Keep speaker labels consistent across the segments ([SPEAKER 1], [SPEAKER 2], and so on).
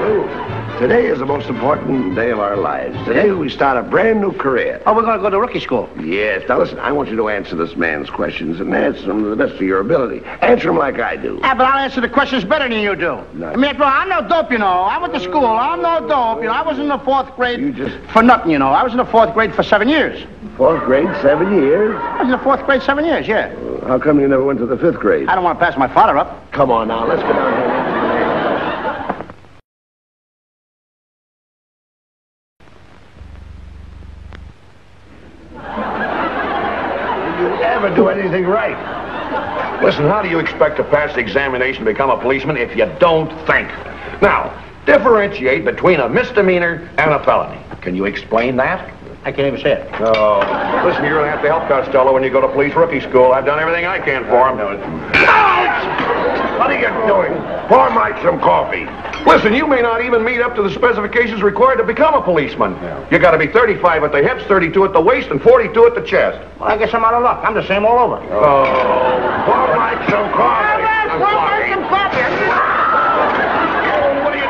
[SPEAKER 1] Lou, today is the most important day of our lives. Today we start a brand new career.
[SPEAKER 2] Oh, we're going to go to rookie school.
[SPEAKER 1] Yes. Now listen, I want you to answer this man's questions and answer them to the best of your ability. Answer them like I do.
[SPEAKER 2] Yeah, but I'll answer the questions better than you do.
[SPEAKER 1] No.
[SPEAKER 2] I mean, after all, I'm no dope, you know. I went to school. I'm no dope. You know, I was in the fourth grade for nothing, you know. I was in the fourth grade for 7 years.
[SPEAKER 1] Fourth grade, 7 years?
[SPEAKER 2] I was in the fourth grade 7 years, yeah.
[SPEAKER 1] How come you never went to the fifth grade?
[SPEAKER 2] I don't want to pass my father up.
[SPEAKER 1] Come on now, let's go down here. Never do anything right.
[SPEAKER 3] Listen, how do you expect to pass the examination to become a policeman if you don't think? Now, differentiate between a misdemeanor and a felony. Can you explain that?
[SPEAKER 2] I can't even say it.
[SPEAKER 3] Oh, listen, you're going to have to help Costello when you go to police rookie school. I've done everything I can for him.
[SPEAKER 1] Ouch! What are you doing? Pour Mike some coffee.
[SPEAKER 3] Listen, you may not even meet up to the specifications required to become a policeman. You got to be 35 at the hips, 32 at the waist, and 42 at the chest.
[SPEAKER 2] Well, I guess I'm out of luck. I'm the same all over.
[SPEAKER 3] Oh,
[SPEAKER 1] Pour Mike some coffee.
[SPEAKER 3] What are you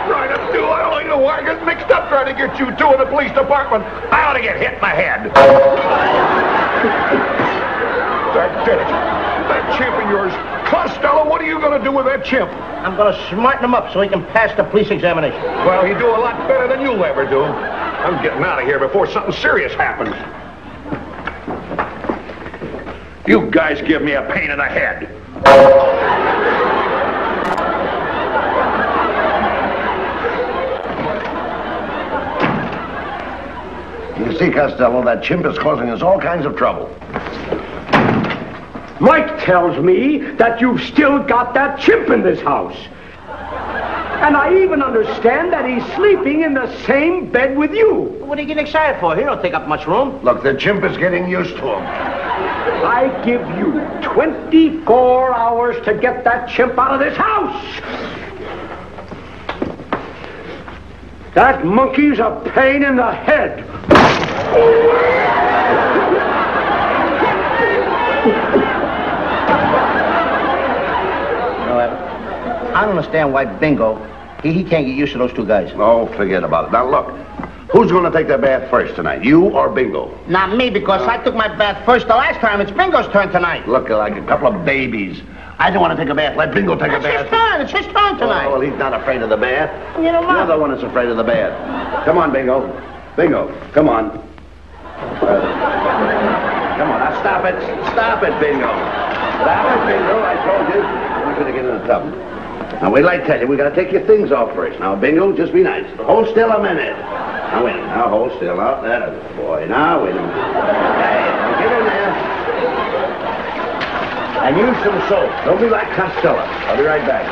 [SPEAKER 3] trying to do? I don't know why I get mixed up trying to get you two in the police department. I ought to get hit in the head. That chimp of yours. Costello, what are you going to do with that chimp?
[SPEAKER 2] I'm going to smarten him up so he can pass the police examination.
[SPEAKER 3] Well, you do a lot better than you'll ever do. I'm getting out of here before something serious happens. You guys give me a pain in the head.
[SPEAKER 1] You see, Costello, that chimp is causing us all kinds of trouble.
[SPEAKER 4] Mike tells me that you've still got that chimp in this house. And I even understand that he's sleeping in the same bed with you.
[SPEAKER 2] What are you getting excited for? He don't take up much room.
[SPEAKER 1] Look, the chimp is getting used to him.
[SPEAKER 4] I give you 24 hours to get that chimp out of this house. That monkey's a pain in the head.
[SPEAKER 2] I don't understand why Bingo, he can't get used to those two guys.
[SPEAKER 1] Oh, forget about it. Now, look, who's going to take that bath first tonight, you or Bingo?
[SPEAKER 2] Not me, because I took my bath first the last time. It's Bingo's turn tonight.
[SPEAKER 1] Look, like a couple of babies. I don't want to take a bath. Let Bingo take a bath.
[SPEAKER 2] It's his turn tonight.
[SPEAKER 1] Oh, well, he's not afraid of the bath.
[SPEAKER 2] You know what?
[SPEAKER 1] You're the one that's afraid of the bath. Come on, Bingo. Bingo, come on. Come on, now stop it. Stop it, Bingo. Stop it, Bingo. I told you. We're going to get in the tub. Now, wait till I tell you. We got to take your things off first. Now, Bingo, just be nice. Hold still a minute. Now, wait. Now, hold still. Now, that is a boy. Now, wait a minute. Hey, now get in there. And use some soap. Don't be like Costello. I'll be right back.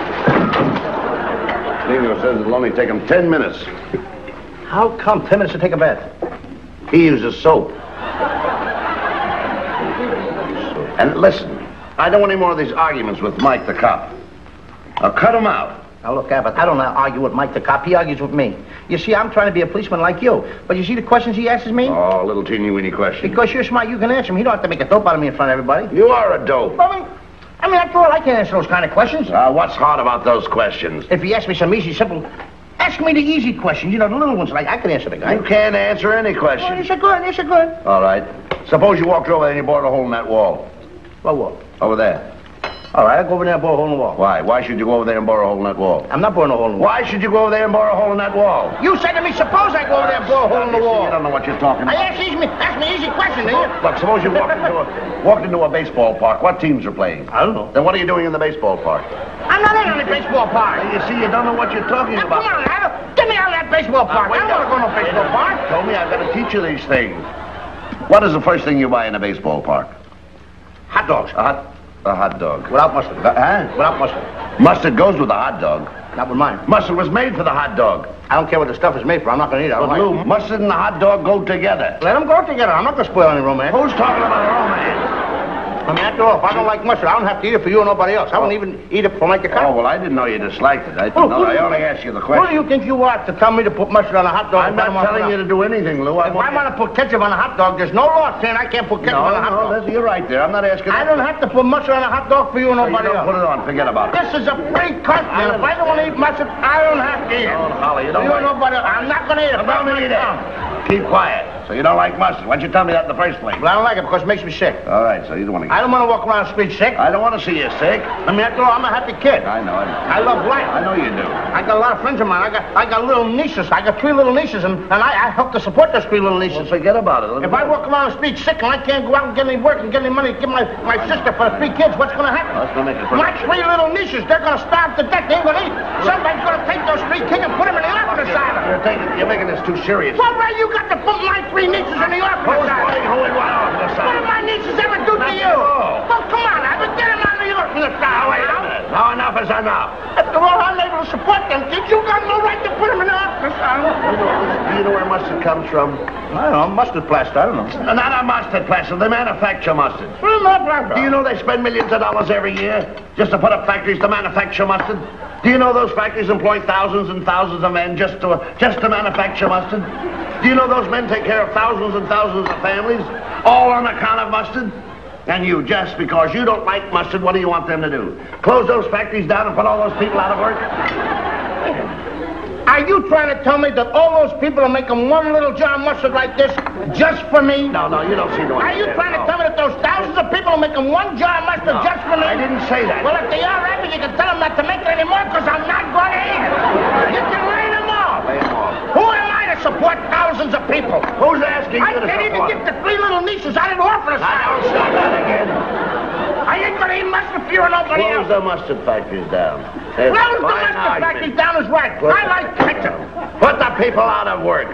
[SPEAKER 1] Bingo says it'll only take him 10 minutes.
[SPEAKER 2] How come 10 minutes to take a bath?
[SPEAKER 1] He uses soap. And listen, I don't want any more of these arguments with Mike the cop. I'll cut him out.
[SPEAKER 2] Now, look, Abbott, I don't argue with Mike the cop. He argues with me. You see, I'm trying to be a policeman like you. But you see the questions he asks me?
[SPEAKER 1] Oh, little teeny-weeny question.
[SPEAKER 2] Because you're smart, you can answer him. He don't have to make a dope out of me in front of everybody.
[SPEAKER 1] You are a dope.
[SPEAKER 2] I mean, after all, I can't answer those kind of questions.
[SPEAKER 1] What's hard about those questions?
[SPEAKER 2] If he asks me some easy, simple... Ask me the easy questions, you know, the little ones, like I can answer the guy.
[SPEAKER 1] You can't answer any question.
[SPEAKER 2] Oh, yes, you could, yes, you could.
[SPEAKER 1] All right. Suppose you walked over there and you bored a hole in that wall.
[SPEAKER 2] What wall?
[SPEAKER 1] Over there.
[SPEAKER 2] All right, I'll go over there and bore a hole in the wall.
[SPEAKER 1] Why? Why should you go over there and bore a hole in that wall?
[SPEAKER 2] I'm not boring a hole in the wall.
[SPEAKER 1] Why should you go over there and bore a hole in that wall?
[SPEAKER 2] You said to me, suppose I go over there and bore a hole in the wall.
[SPEAKER 1] You don't know what you're talking about.
[SPEAKER 2] I ask me easy question, do you?
[SPEAKER 1] Look, suppose you walked into a baseball park. What teams are playing?
[SPEAKER 2] I don't know.
[SPEAKER 1] Then what are you doing in the baseball park?
[SPEAKER 2] I'm not in on the baseball park.
[SPEAKER 1] You see, you don't know what you're talking
[SPEAKER 2] Now,
[SPEAKER 1] about.
[SPEAKER 2] come on, Adam. Get me out of that baseball park. I don't want to go to no baseball park.
[SPEAKER 1] Told me I've got to teach you these things. What is the first thing you buy in a baseball park?
[SPEAKER 2] Hot dogs.
[SPEAKER 1] A hot dog.
[SPEAKER 2] Without mustard. Without mustard.
[SPEAKER 1] Mustard goes with the hot dog.
[SPEAKER 2] Not with mine.
[SPEAKER 1] Mustard was made for the hot dog.
[SPEAKER 2] I don't care what the stuff is made for. I'm not going to eat it. I don't
[SPEAKER 1] But
[SPEAKER 2] like
[SPEAKER 1] Lou,
[SPEAKER 2] it.
[SPEAKER 1] mustard and the hot dog go together.
[SPEAKER 2] Let them go together. I'm not going to spoil any romance.
[SPEAKER 1] Who's talking about romance?
[SPEAKER 2] I mean, after all, if I don't like mustard, I don't have to eat it for you or nobody else. I won't even eat it for Mike the
[SPEAKER 1] Oh,
[SPEAKER 2] cop.
[SPEAKER 1] well, I didn't know you disliked it. I only asked you the question.
[SPEAKER 2] Who do you think you are to tell me to put mustard on a hot dog?
[SPEAKER 1] I'm not telling you to do anything, Lou.
[SPEAKER 2] If I want to put ketchup on a hot dog, there's no law saying I can't put ketchup on a hot dog.
[SPEAKER 1] You're right there. I'm not asking
[SPEAKER 2] I don't have to put mustard on a hot dog for you or nobody
[SPEAKER 1] Don't
[SPEAKER 2] else.
[SPEAKER 1] put it on. Forget about it.
[SPEAKER 2] This is a free country. If I don't want to eat mustard, I don't have to. eat it.
[SPEAKER 1] Don't holler. You don't
[SPEAKER 2] You
[SPEAKER 1] like
[SPEAKER 2] know, but I'm not gonna eat it.
[SPEAKER 1] Don't eat it. Keep quiet. So you don't like mustard. Why'd you tell me that in the first place?
[SPEAKER 2] Well, I don't like it because it makes me sick.
[SPEAKER 1] All right, so you don't want to
[SPEAKER 2] I don't want to walk around the street sick.
[SPEAKER 1] I don't want to see you sick.
[SPEAKER 2] I mean, after all, I'm a happy kid.
[SPEAKER 1] I know.
[SPEAKER 2] I love life.
[SPEAKER 1] I know you do.
[SPEAKER 2] I got a lot of friends of mine. I got little nieces. I got 3 little nieces, and I help to support those 3 little nieces.
[SPEAKER 1] Well, forget about it.
[SPEAKER 2] If I walk around the street sick and I can't go out and get any work and get any money to give my sister for the 3 kids, what's going to happen?
[SPEAKER 1] Well, that's going to make it
[SPEAKER 2] My 3 little nieces, they're going to starve to death. They ain't going to eat. Somebody's going to take those 3 kids and put them in the orphan asylum.
[SPEAKER 1] You're making this too serious.
[SPEAKER 2] What right you got to put my 3 nieces in the orphan asylum?
[SPEAKER 1] Who would want orphan
[SPEAKER 2] What
[SPEAKER 1] asylum?
[SPEAKER 2] did my nieces ever do to you? Well, come on, I would get them out of the orphan asylum.
[SPEAKER 1] Wait a minute. Now enough is enough.
[SPEAKER 2] After all, I'm able to support them kids. You got no right to put them in the orphan asylum.
[SPEAKER 1] Do you know where mustard comes from?
[SPEAKER 2] I don't know, mustard plaster, I don't know.
[SPEAKER 1] Not a mustard plaster. They manufacture mustard. Do you know they spend millions of dollars every year just to put up factories to manufacture mustard? Do you know those factories employ thousands and thousands of men just to manufacture mustard? Do you know those men take care of thousands and thousands of families, all on account of mustard? And you, just because you don't like mustard, what do you want them to do? Close those factories down and put all those people out of work?
[SPEAKER 2] Are you trying to tell me that all those people are making 1 little jar of mustard like this just for me?
[SPEAKER 1] No, you don't see no.
[SPEAKER 2] Are you trying to tell me that those thousands of people are making 1 jar of mustard just for me?
[SPEAKER 1] I didn't say that.
[SPEAKER 2] Well, if they are, Abby, you can tell them not to make it anymore because I'm not going to eat it. You can lay them off.
[SPEAKER 1] Lay 'em off.
[SPEAKER 2] Who am I to support thousands of people?
[SPEAKER 1] Who's asking
[SPEAKER 2] I
[SPEAKER 1] you to
[SPEAKER 2] can't even
[SPEAKER 1] support?
[SPEAKER 2] get the 3 little nieces out of the orphan
[SPEAKER 1] I don't
[SPEAKER 2] asylum.
[SPEAKER 1] stop that again.
[SPEAKER 2] I ain't going to eat mustard for you or nobody
[SPEAKER 1] Close
[SPEAKER 2] else.
[SPEAKER 1] the mustard factories down. There's
[SPEAKER 2] Close the
[SPEAKER 1] fine
[SPEAKER 2] mustard
[SPEAKER 1] argument.
[SPEAKER 2] factory down is right.
[SPEAKER 1] Put
[SPEAKER 2] I
[SPEAKER 1] the-
[SPEAKER 2] like ketchup.
[SPEAKER 1] Put the people out of work.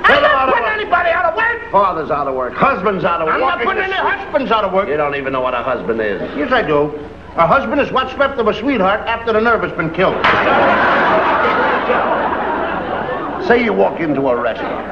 [SPEAKER 2] I'm not putting anybody out of work.
[SPEAKER 1] Fathers out of work. Husbands out of work.
[SPEAKER 2] I'm not putting any husbands out of work.
[SPEAKER 1] You don't even know what a husband is.
[SPEAKER 2] Yes, I do. A husband is what's left of a sweetheart after the nerve has been killed.
[SPEAKER 1] Say you walk into a restaurant,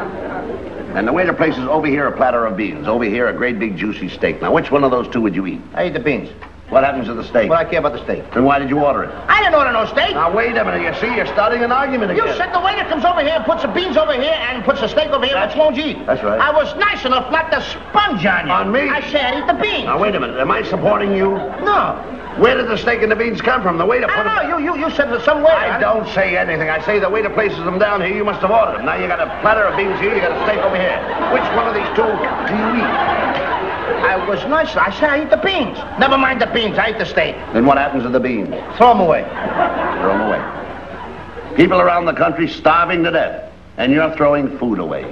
[SPEAKER 1] and the waiter places over here a platter of beans, over here a great big juicy steak. Now, which one of those 2 would you eat?
[SPEAKER 2] I eat the beans.
[SPEAKER 1] What happens to the steak?
[SPEAKER 2] What I care about the steak.
[SPEAKER 1] Then why did you order it?
[SPEAKER 2] I didn't order no steak.
[SPEAKER 1] Now, wait a minute. You see, you're starting an argument again.
[SPEAKER 2] You said the waiter comes over here and puts the beans over here and puts the steak over here. Which won't you eat?
[SPEAKER 1] That's right.
[SPEAKER 2] I was nice enough not to sponge on you.
[SPEAKER 1] On me?
[SPEAKER 2] I said eat the beans.
[SPEAKER 1] Now, wait a minute. Am I supporting you?
[SPEAKER 2] No.
[SPEAKER 1] Where did the steak and the beans come from? The waiter
[SPEAKER 2] I
[SPEAKER 1] put
[SPEAKER 2] don't
[SPEAKER 1] them...
[SPEAKER 2] know. You said that some waiter.
[SPEAKER 1] I don't say anything. I say the waiter places them down here. You must have ordered them. Now, you got a platter of beans here. You got a steak over here. Which one of these 2 do you eat?
[SPEAKER 2] I was nice. I said I eat the beans. Never mind the beans. I eat the steak.
[SPEAKER 1] Then what happens to the beans?
[SPEAKER 2] Throw them away.
[SPEAKER 1] Throw them away. People around the country starving to death, and you're throwing food away.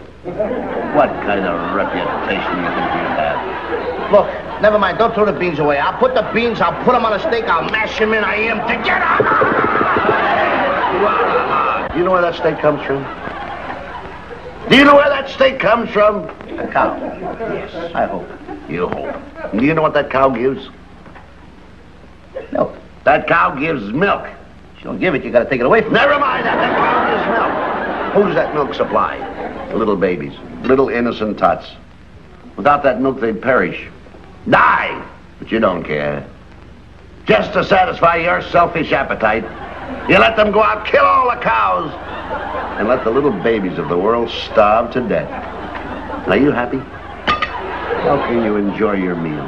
[SPEAKER 1] What kind of reputation do you think you have?
[SPEAKER 2] Look, never mind. Don't throw the beans away. I'll put the beans, I'll put them on a steak, I'll mash them in. I am together.
[SPEAKER 1] Do you know where that steak comes from? Do you know where that steak comes from?
[SPEAKER 2] A cow. Yes, I hope.
[SPEAKER 1] You hope. And do you know what that cow gives?
[SPEAKER 2] Milk.
[SPEAKER 1] That cow gives milk.
[SPEAKER 2] She don't give it, you gotta take it away from her.
[SPEAKER 1] Never mind that. That cow gives milk. Who does that milk supply? The little babies. Little innocent tots. Without that milk, they'd perish. Die! But you don't care. Just to satisfy your selfish appetite, you let them go out, kill all the cows, and let the little babies of the world starve to death. Are you happy? How can you enjoy your meal?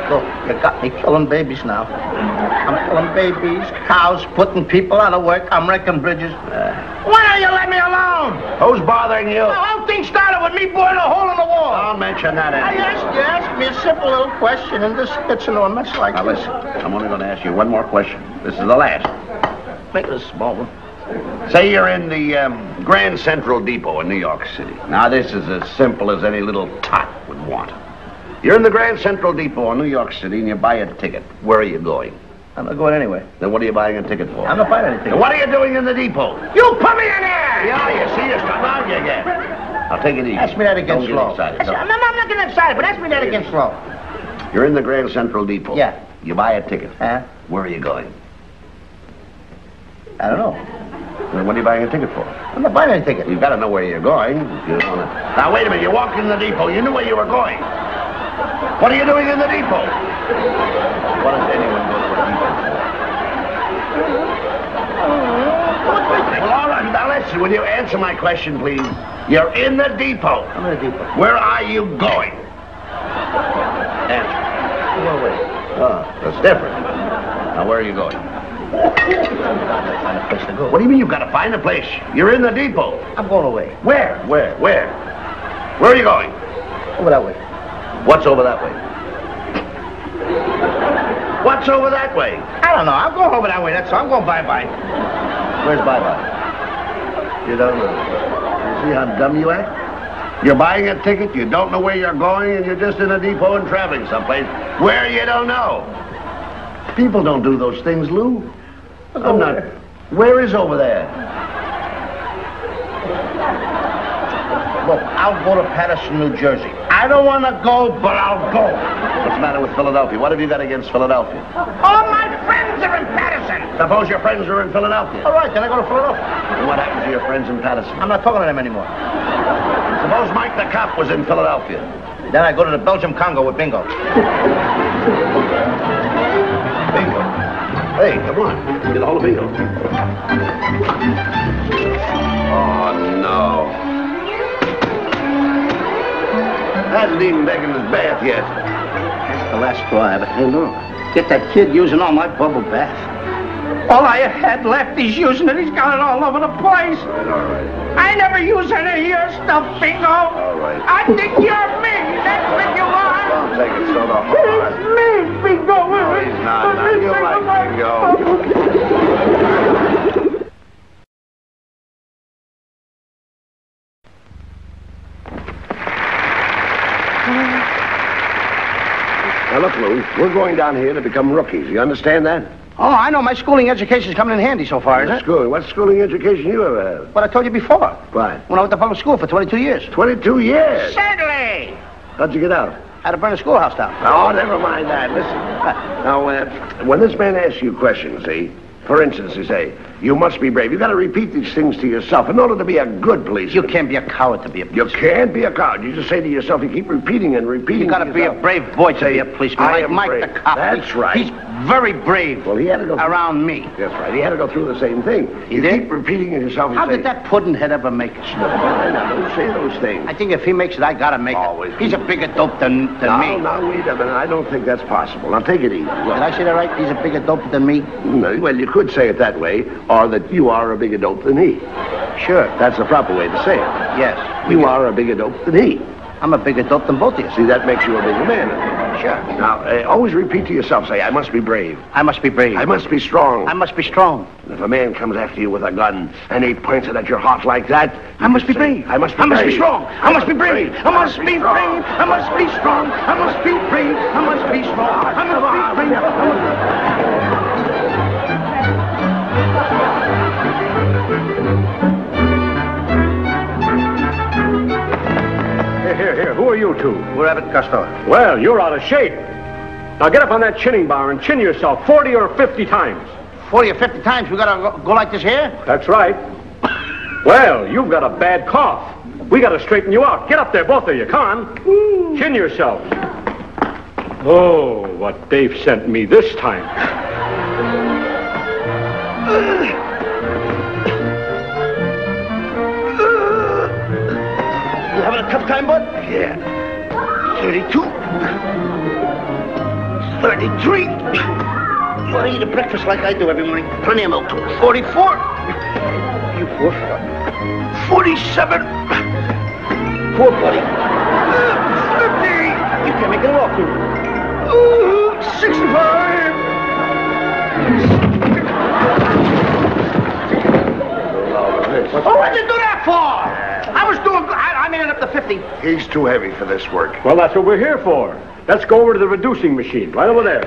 [SPEAKER 2] Look, you got me killing babies now. I'm killing babies, cows, putting people out of work. I'm wrecking bridges. Why don't you let me alone?
[SPEAKER 1] Who's bothering you?
[SPEAKER 2] The whole thing started with me boring a hole in the wall.
[SPEAKER 1] Don't mention that
[SPEAKER 2] I
[SPEAKER 1] anymore.
[SPEAKER 2] asked you asked me a simple little question, and this gets into a mess like
[SPEAKER 1] Now
[SPEAKER 2] this.
[SPEAKER 1] listen, I'm only going to ask you one more question. This is the last.
[SPEAKER 2] Make it a small one.
[SPEAKER 1] Say you're in the Grand Central Depot in New York City. Now, this is as simple as any little tot would want. You're in the Grand Central Depot in New York City, and you buy a ticket. Where are you going?
[SPEAKER 2] I'm not going anywhere.
[SPEAKER 1] Then what are you buying a ticket for?
[SPEAKER 2] I'm not buying anything.
[SPEAKER 1] And what are you doing in the depot?
[SPEAKER 2] You put me in there!
[SPEAKER 1] Yeah, you see, you're starting to argue again. I'll take it easy.
[SPEAKER 2] Ask me that again
[SPEAKER 1] Don't
[SPEAKER 2] slow.
[SPEAKER 1] Get excited.
[SPEAKER 2] I'm not getting excited, but ask me that again slow.
[SPEAKER 1] You're in the Grand Central Depot.
[SPEAKER 2] Yeah.
[SPEAKER 1] You buy a ticket.
[SPEAKER 2] Huh?
[SPEAKER 1] Where are you going?
[SPEAKER 2] I don't know.
[SPEAKER 1] Then what are you buying a ticket for?
[SPEAKER 2] I'm not buying any ticket.
[SPEAKER 1] You've got to know where you're going. If you wanna... Now, wait a minute. You walked in the depot. You knew where you were going. What are you doing in the depot? What does anyone go to a depot for? Well, all right. Now, listen. Will you answer my question, please? You're in the depot.
[SPEAKER 2] I'm in the depot.
[SPEAKER 1] Where are you going? Answer.
[SPEAKER 2] Well, wait.
[SPEAKER 1] Oh, that's different. Now, where are you going?
[SPEAKER 2] I'm trying to place a go.
[SPEAKER 1] What do you mean you've got to find a place? You're in the depot.
[SPEAKER 2] I'm going away.
[SPEAKER 1] Where? Where are you going?
[SPEAKER 2] Over that way.
[SPEAKER 1] What's over that way? What's over that way?
[SPEAKER 2] I don't know. I'm going over that way. That's all. I'm going bye-bye.
[SPEAKER 1] Where's bye-bye? You don't know. You see how dumb you act? You're buying a ticket, you don't know where you're going, and you're just in a depot and traveling someplace where you don't know. People don't do those things, Lou. I'm not... Where is over there?
[SPEAKER 2] Look, I'll go to Patterson, New Jersey. I don't want to go, but I'll go.
[SPEAKER 1] What's the matter with Philadelphia? What have you got against Philadelphia?
[SPEAKER 2] All my friends are in Patterson.
[SPEAKER 1] Suppose your friends are in Philadelphia.
[SPEAKER 2] All right, then I go to Philadelphia.
[SPEAKER 1] And what happens to your friends in Patterson?
[SPEAKER 2] I'm not talking to them anymore.
[SPEAKER 1] Suppose Mike the cop was in Philadelphia.
[SPEAKER 2] Then I go to the Belgium Congo with Bingo.
[SPEAKER 1] Bingo. Hey, come on. Get a hold of Bingo. Oh, no. Hasn't even taken his bath yet.
[SPEAKER 2] That's the last straw, Abbott. Hey, look. Get that kid using all my bubble bath. All I had left, he's using it. He's got it all over the place.
[SPEAKER 1] All right.
[SPEAKER 2] I never use any of your stuff, Bingo.
[SPEAKER 1] All right.
[SPEAKER 2] I think you're me. That's what you are.
[SPEAKER 1] Don't take it so hard.
[SPEAKER 2] It's me, Bingo.
[SPEAKER 1] No, he's not. Now, you like Bingo. Now, look, Lou, we're going down here to become rookies. You understand that?
[SPEAKER 2] Oh, I know. My schooling education's coming in handy so far, isn't it?
[SPEAKER 1] Schooling? What schooling education you ever had?
[SPEAKER 2] What I told you before.
[SPEAKER 1] What?
[SPEAKER 2] When I went to public school for 22 years.
[SPEAKER 1] 22 years?
[SPEAKER 2] Certainly.
[SPEAKER 1] How'd you get out?
[SPEAKER 2] Had to burn the schoolhouse down.
[SPEAKER 1] Oh, never mind that. Listen. Now, when this man asks you questions, see, for instance, he say, you must be brave. You got to repeat these things to yourself in order to be a good policeman.
[SPEAKER 2] You can't be a coward to be a policeman.
[SPEAKER 1] You can't be a coward. You just say to yourself, you keep repeating and repeating.
[SPEAKER 2] You got to be a brave boy to be a policeman.
[SPEAKER 1] I
[SPEAKER 2] Like
[SPEAKER 1] am
[SPEAKER 2] Mike
[SPEAKER 1] brave.
[SPEAKER 2] the cop.
[SPEAKER 1] That's right.
[SPEAKER 2] He's very brave.
[SPEAKER 1] Well, he had to go through,
[SPEAKER 2] around me.
[SPEAKER 1] That's right. He had to go through the same thing.
[SPEAKER 2] He
[SPEAKER 1] you
[SPEAKER 2] did?
[SPEAKER 1] keep repeating it yourself. You
[SPEAKER 2] How
[SPEAKER 1] say,
[SPEAKER 2] did that puddinhead ever make it?
[SPEAKER 1] Now, don't say those things.
[SPEAKER 2] I think if he makes it, I gotta make
[SPEAKER 1] Always.
[SPEAKER 2] it. He's a bigger dope than me.
[SPEAKER 1] Now, wait a minute. I don't think that's possible. Now, take it easy. Look.
[SPEAKER 2] Did I say that right? He's a bigger dope than me?
[SPEAKER 1] No, well, you could say it that way, or that you are a bigger dope than he.
[SPEAKER 2] Sure.
[SPEAKER 1] That's the proper way to say it.
[SPEAKER 2] Yes.
[SPEAKER 1] You are a bigger dope than he.
[SPEAKER 2] I'm a bigger dope than both of you.
[SPEAKER 1] See, that makes you a bigger man.
[SPEAKER 2] Sure.
[SPEAKER 1] Now, always repeat to yourself, say, I must be brave.
[SPEAKER 2] I must be brave.
[SPEAKER 1] I must be strong.
[SPEAKER 2] I must be strong.
[SPEAKER 1] And if a man comes after you with a gun and he points it at your heart like that,
[SPEAKER 2] I must be
[SPEAKER 1] say,
[SPEAKER 2] brave.
[SPEAKER 1] I must be
[SPEAKER 2] I must
[SPEAKER 1] brave.
[SPEAKER 2] be strong. I must be brave. I must be brave. I must be strong. I must be brave. I must be strong. I must be brave.
[SPEAKER 4] Here, who are you two?
[SPEAKER 2] We're Abbott and Costello.
[SPEAKER 4] Well, you're out of shape. Now get up on that chinning bar and chin yourself 40 or 50 times.
[SPEAKER 2] 40 or 50 times we gotta go like this here?
[SPEAKER 4] That's right. Well, you've got a bad cough. We gotta straighten you out. Get up there, both of you. Come on. Chin yourself. Oh, what they've sent me this time.
[SPEAKER 2] You having a tough time, bud?
[SPEAKER 1] Yeah.
[SPEAKER 2] 32. 33. You ought to eat a breakfast like I do every morning. Plenty of milk. 44. You poor fella. 47. Poor buddy. 50. You can't make it walk, do you? 65. Oh, what'd you do that for? I was doing good. I made it up to 50.
[SPEAKER 1] He's too heavy for this work.
[SPEAKER 4] Well, that's what we're here for. Let's go over to the reducing machine, right over there.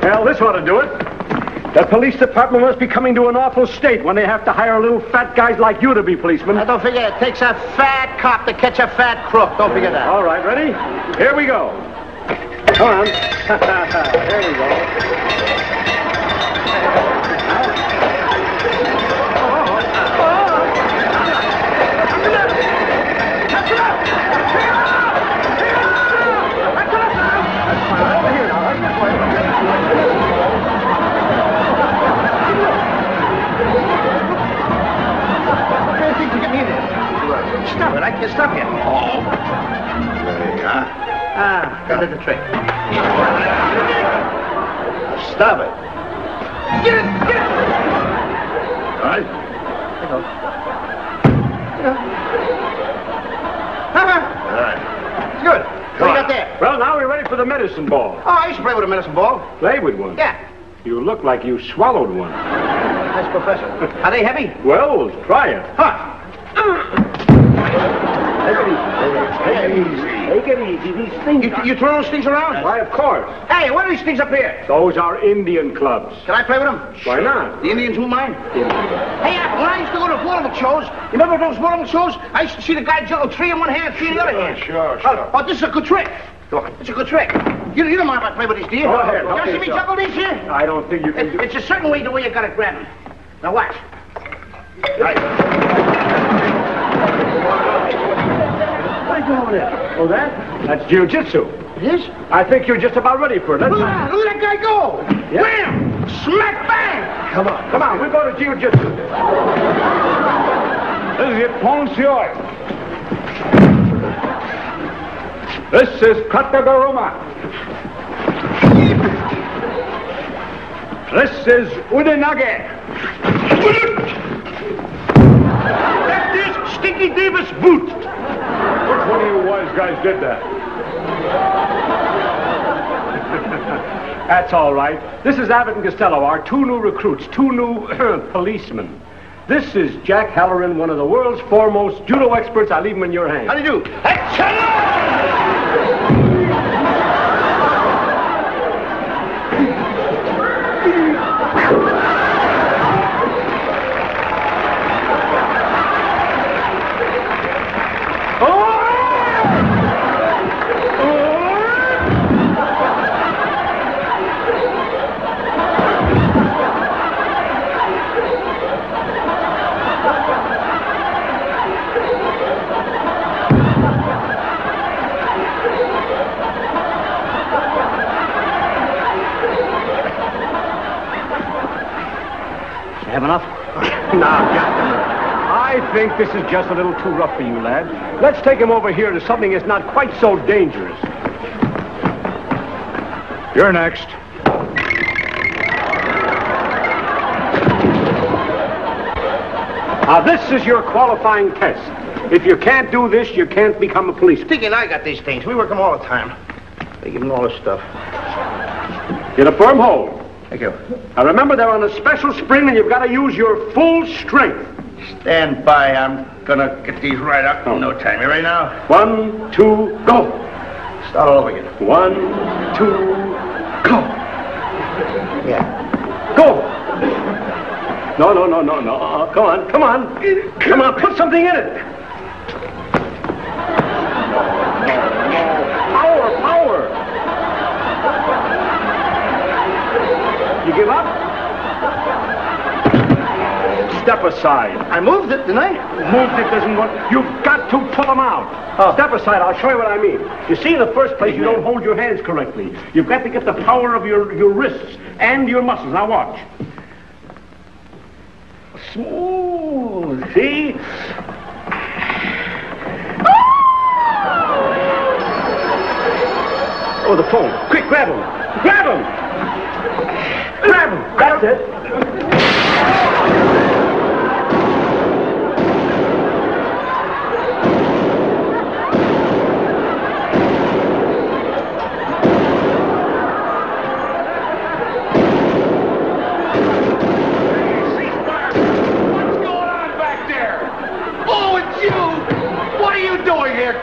[SPEAKER 4] Well, this ought to do it. The police department must be coming to an awful state when they have to hire little fat guys like you to be policemen.
[SPEAKER 2] Now, don't forget, it takes a fat cop to catch a fat crook. Don't forget that.
[SPEAKER 4] All right, ready? Here we go. Come on. Here we go.
[SPEAKER 2] Stop it, I can't stop you.
[SPEAKER 1] Oh. There you are.
[SPEAKER 2] That did the trick.
[SPEAKER 1] Stop it.
[SPEAKER 2] Get it!
[SPEAKER 1] right.
[SPEAKER 2] All right. It's good. What do you got there?
[SPEAKER 4] Well, now we're ready for the medicine ball.
[SPEAKER 2] Oh, I used to play with a medicine ball.
[SPEAKER 4] Play with one?
[SPEAKER 2] Yeah.
[SPEAKER 4] You look like you swallowed one.
[SPEAKER 2] Nice, Professor. Are they heavy?
[SPEAKER 4] Well, try it.
[SPEAKER 2] Huh.
[SPEAKER 4] Take it easy. Take it easy. These things.
[SPEAKER 2] You throw those things around?
[SPEAKER 4] Why, of course.
[SPEAKER 2] Hey, what are these things up here?
[SPEAKER 4] Those are Indian clubs.
[SPEAKER 2] Can I play with them?
[SPEAKER 4] Why not?
[SPEAKER 2] The Indians won't mind? Hey, Abbott, when I used to go to vaudeville shows, you remember those vaudeville shows? I used to see the guy juggle 3 in one hand, 3 in the other hand.
[SPEAKER 3] Sure.
[SPEAKER 2] Oh, this is a good trick. It's a good trick. You don't mind if I play with these, do you?
[SPEAKER 4] Go ahead.
[SPEAKER 2] You ever
[SPEAKER 4] Okay,
[SPEAKER 2] see me
[SPEAKER 4] sir.
[SPEAKER 2] juggle these here?
[SPEAKER 4] I don't think you can do
[SPEAKER 2] It's a certain way, the way you gotta grab them. Now watch.
[SPEAKER 4] Right.
[SPEAKER 2] What are you doing over there?
[SPEAKER 4] Oh, that's jiu-jitsu.
[SPEAKER 2] It is?
[SPEAKER 4] I think you're just about ready for it.
[SPEAKER 2] Look at that guy go!
[SPEAKER 4] Yeah.
[SPEAKER 2] Wham! Smack bang!
[SPEAKER 4] Come on, we go to jiu-jitsu. This is it, Monsieur. This is Katagaruma. This is Udenage.
[SPEAKER 2] That is Stinky Davis boot.
[SPEAKER 4] Which one of you wise guys did that? That's all right. This is Abbott and Costello, our 2 new recruits, 2 new policemen. This is Jack Halloran, one of the world's foremost judo experts. I leave him in your hands.
[SPEAKER 2] How do you do? Have enough?
[SPEAKER 4] I think this is just a little too rough for you, lad. Let's take him over here to something that's not quite so dangerous. You're next. Now, this is your qualifying test. If you can't do this, you can't become a policeman.
[SPEAKER 2] Thinking I got these things. We work them all the time. They give them all this stuff.
[SPEAKER 4] Get a firm hold.
[SPEAKER 2] Thank you.
[SPEAKER 4] Now, remember, they're on a special spring, and you've got to use your full strength.
[SPEAKER 2] Stand by. I'm gonna get these right up in no time. You ready now?
[SPEAKER 4] 1, 2, go.
[SPEAKER 2] Start all over again.
[SPEAKER 4] 1, 2, go.
[SPEAKER 2] Yeah.
[SPEAKER 4] Go. No. Come on. Come on, put something in it. Power. You give up? Step aside.
[SPEAKER 2] I moved it, didn't I?
[SPEAKER 4] Moved it doesn't work. You've got to pull them out.
[SPEAKER 2] Oh.
[SPEAKER 4] Step aside. I'll show you what I mean. You see, in the first place, you don't hold your hands correctly. You've got to get the power of your wrists and your muscles. Now watch. Smooth. See? Oh, the phone. Quick, grab him. Grab him. That's it.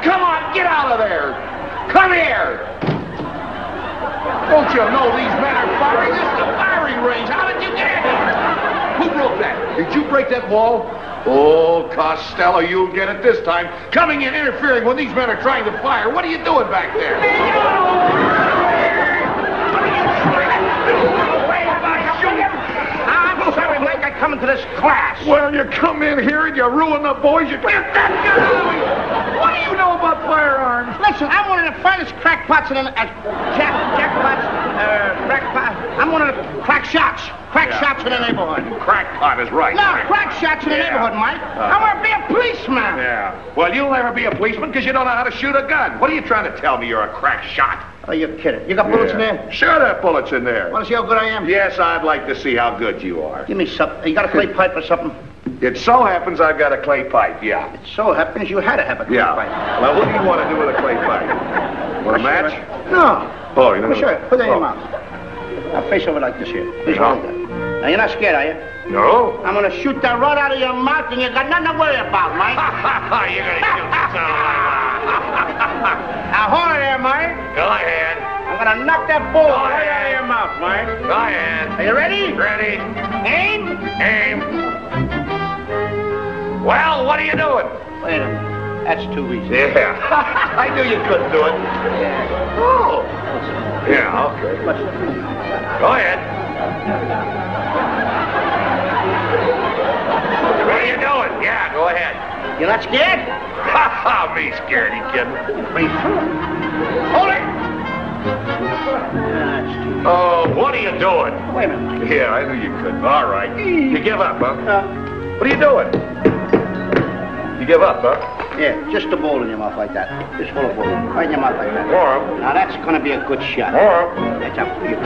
[SPEAKER 3] Come on, get out of there! Come here! Don't you know these men are firing? This is a firing range. How did you get in here? Who broke that? Did you break that wall? Oh, Costello, you'll get it this time. Coming in, interfering when these men are trying to fire. What are you doing back there?
[SPEAKER 2] I'm sorry, Mike. I come into this class.
[SPEAKER 3] Well, you come in here and you ruin the boys. You get that gun out of me. What do you know about firearms?
[SPEAKER 2] Listen, I'm one of the finest crackpots in the... jackpots, crackpot. I'm one of the crack shots. Crack shots in the neighborhood.
[SPEAKER 3] Crackpot is right.
[SPEAKER 2] No, crack shots in the neighborhood, Mike. I want to be a policeman.
[SPEAKER 3] Yeah. Well, you'll never be a policeman because you don't know how to shoot a gun. What are you trying to tell me? You're a crack shot?
[SPEAKER 2] Oh, you're kidding. You got bullets in there?
[SPEAKER 3] Sure, there are bullets in there.
[SPEAKER 2] Want to see how good I am?
[SPEAKER 3] Yes, I'd like to see how good you are.
[SPEAKER 2] Give me something. You got a clay pipe or something?
[SPEAKER 3] It so happens I've got a clay pipe, yeah.
[SPEAKER 2] It so happens you had to have a clay pipe.
[SPEAKER 3] Well, what do you want to do with a clay pipe? Want a match?
[SPEAKER 2] No.
[SPEAKER 3] Oh, you know.
[SPEAKER 2] Sure. Put that in your mouth. Now face over like this here. Please hold that. Now, you're not scared, are you?
[SPEAKER 3] No.
[SPEAKER 2] I'm going to shoot that right out of your mouth, and you got nothing to worry about, Mike.
[SPEAKER 3] You're going to shoot this
[SPEAKER 2] Now, hold it there, Mike.
[SPEAKER 3] Go ahead.
[SPEAKER 2] I'm going to knock that bull right out of your mouth, Mike.
[SPEAKER 3] Go ahead.
[SPEAKER 2] Are you ready?
[SPEAKER 3] Ready.
[SPEAKER 2] Aim.
[SPEAKER 3] Aim. Well, what are you doing?
[SPEAKER 2] Wait a minute. That's too easy.
[SPEAKER 3] Yeah. I knew you couldn't do it.
[SPEAKER 2] Yeah.
[SPEAKER 3] Oh. Yeah, okay. Go ahead. What are you doing? Yeah, go ahead.
[SPEAKER 2] You're not scared?
[SPEAKER 3] Me scared, you kidding?
[SPEAKER 2] Hold it.
[SPEAKER 3] Oh, what are you doing?
[SPEAKER 2] Wait a minute.
[SPEAKER 3] Yeah, I knew you couldn't. All right. You give up, huh? What are you doing? You give up, huh?
[SPEAKER 2] Yeah, just a bowl in your mouth like that. Just full of bowl. Right in your mouth like that.
[SPEAKER 3] Warm.
[SPEAKER 2] Now, that's going to be a good shot.
[SPEAKER 3] Warm.
[SPEAKER 2] That's up to you.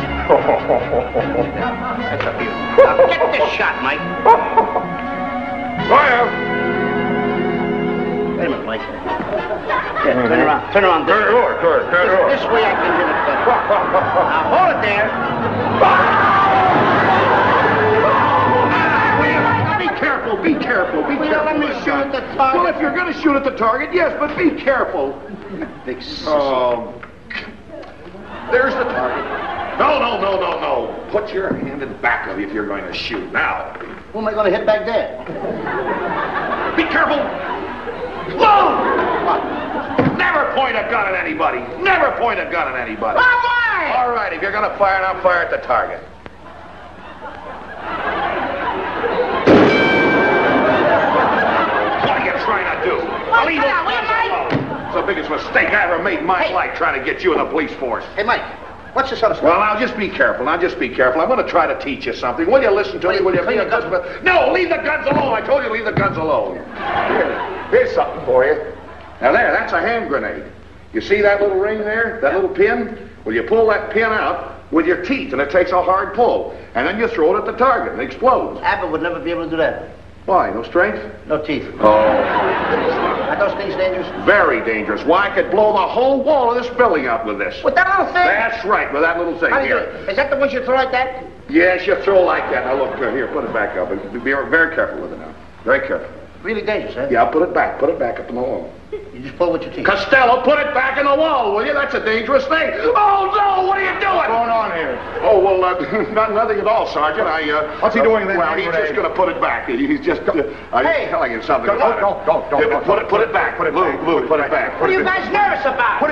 [SPEAKER 2] That's up to you. Now, get this shot, Mike.
[SPEAKER 3] Fire.
[SPEAKER 2] Wait a minute, Mike. Yeah, turn around. Turn around.
[SPEAKER 3] Turn it over. Turn it over.
[SPEAKER 2] This way I can hit it better. Now, hold it there.
[SPEAKER 3] Be careful.
[SPEAKER 2] Will you let me shoot at the target?
[SPEAKER 3] Well, if you're going to shoot at the target, yes, but be careful.
[SPEAKER 2] Big sissy.
[SPEAKER 3] Oh. There's the target. No. Put your hand in back of you if you're going to shoot. Now.
[SPEAKER 2] Who am I going to hit back there?
[SPEAKER 3] Be careful. Whoa! Never point a gun at anybody. Never point a gun at anybody.
[SPEAKER 2] Why?
[SPEAKER 3] All right, if you're going to fire, now fire at the target. What are you trying to do? Leave those guns alone. It's the biggest mistake I ever made in my life trying to get you in the police force.
[SPEAKER 2] Hey, Mike, what's this other stuff?
[SPEAKER 3] Well, now, just be careful. I'm going to try to teach you something. Will you listen to me? Will you be a good... No, leave the guns alone. I told you to leave the guns alone. Here's something for you. Now, that's a hand grenade. You see that little ring there? That little pin? Well, you pull that pin out with your teeth, and it takes a hard pull. And then you throw it at the target, and it explodes.
[SPEAKER 2] Abbott would never be able to do that.
[SPEAKER 3] Why? No strength?
[SPEAKER 2] No teeth.
[SPEAKER 3] Oh.
[SPEAKER 2] Are those things dangerous?
[SPEAKER 3] Very dangerous. Why, I could blow the whole wall of this building out with this.
[SPEAKER 2] With that little thing?
[SPEAKER 3] That's right, with that little thing.
[SPEAKER 2] How do you do
[SPEAKER 3] Here.
[SPEAKER 2] it? Is that the one you throw like that?
[SPEAKER 3] Yes, you throw like that. Now, look, here, put it back up. And be very careful with it now. Very careful.
[SPEAKER 2] Really dangerous, huh?
[SPEAKER 3] Yeah, put it back. Put it back up in the wall.
[SPEAKER 2] You just pull with your teeth.
[SPEAKER 3] Costello, put it back in the wall, will you? That's a dangerous thing. Oh, no, what are you doing?
[SPEAKER 5] What's going on here?
[SPEAKER 3] Oh, well, nothing at all, Sergeant.
[SPEAKER 5] What's he doing then?
[SPEAKER 3] Well, he's just going to put it back. He's just... I'm telling him something about it.
[SPEAKER 5] Don't.
[SPEAKER 3] Put it back. Put it back. Lou, put it back.
[SPEAKER 2] What are you guys nervous about?
[SPEAKER 5] Put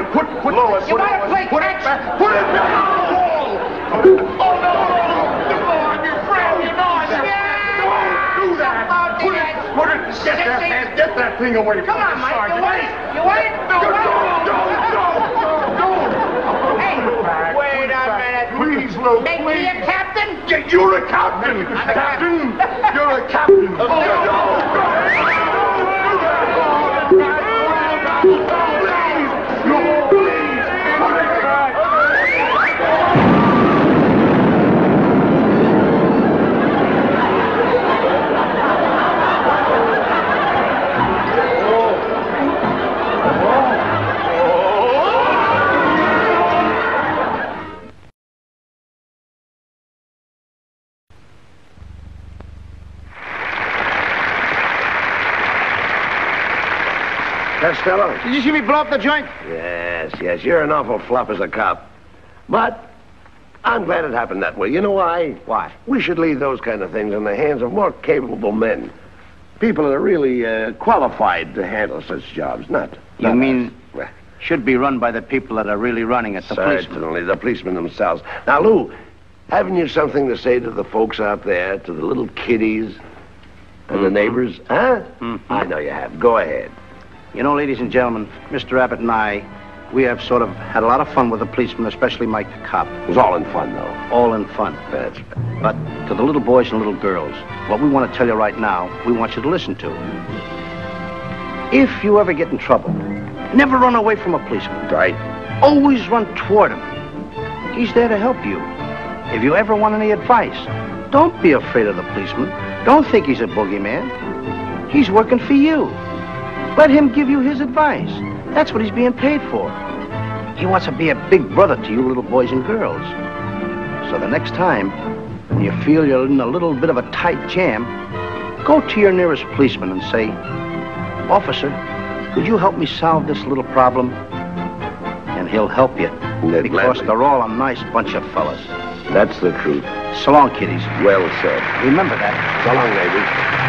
[SPEAKER 3] Louis,
[SPEAKER 2] You want to play catch?
[SPEAKER 3] Put it back on the wall. Oh, no. I'm your friend. You know I'm your friend. Don't do that.
[SPEAKER 5] Get that thing away from
[SPEAKER 2] Come on, Mike.
[SPEAKER 5] Sergeant.
[SPEAKER 2] You want it?
[SPEAKER 3] No.
[SPEAKER 2] Hey, wait a minute.
[SPEAKER 3] Please, Lou,
[SPEAKER 2] Make me a captain?
[SPEAKER 3] You're a captain. Captain. You're a captain. Oh,
[SPEAKER 1] Costello?
[SPEAKER 2] Did you see me blow up the joint?
[SPEAKER 1] Yes. You're an awful flop as a cop. But I'm glad it happened that way. You know why?
[SPEAKER 2] Why?
[SPEAKER 1] We should leave those kind of things in the hands of more capable men. People that are really qualified to handle such jobs, not
[SPEAKER 2] You mean
[SPEAKER 1] us. Well,
[SPEAKER 2] should be run by the people that are really running it, the policemen?
[SPEAKER 1] certainly, the policemen themselves. Now, Lou, haven't you something to say to the folks out there, to the little kiddies and the neighbors? Huh?
[SPEAKER 2] Mm-hmm.
[SPEAKER 1] I know you have. Go ahead.
[SPEAKER 2] You know, ladies and gentlemen, Mr. Abbott and I, we have sort of had a lot of fun with the policemen, especially Mike the cop.
[SPEAKER 1] It was all in fun, though.
[SPEAKER 2] All in fun.
[SPEAKER 1] That's right.
[SPEAKER 2] But to the little boys and little girls, what we want to tell you right now, we want you to listen to. If you ever get in trouble, never run away from a policeman.
[SPEAKER 1] Right.
[SPEAKER 2] always run toward him. He's there to help you. If you ever want any advice, don't be afraid of the policeman. Don't think he's a boogeyman. He's working for you. Let him give you his advice. That's what he's being paid for. He wants to be a big brother to you little boys and girls. So the next time, when you feel you're in a little bit of a tight jam, go to your nearest policeman and say, "Officer, could you help me solve this little problem?" And he'll help you. Because they're all a nice bunch of fellas.
[SPEAKER 1] That's the truth.
[SPEAKER 2] So long, kiddies.
[SPEAKER 1] Well said.
[SPEAKER 2] Remember that.
[SPEAKER 1] So long, ladies.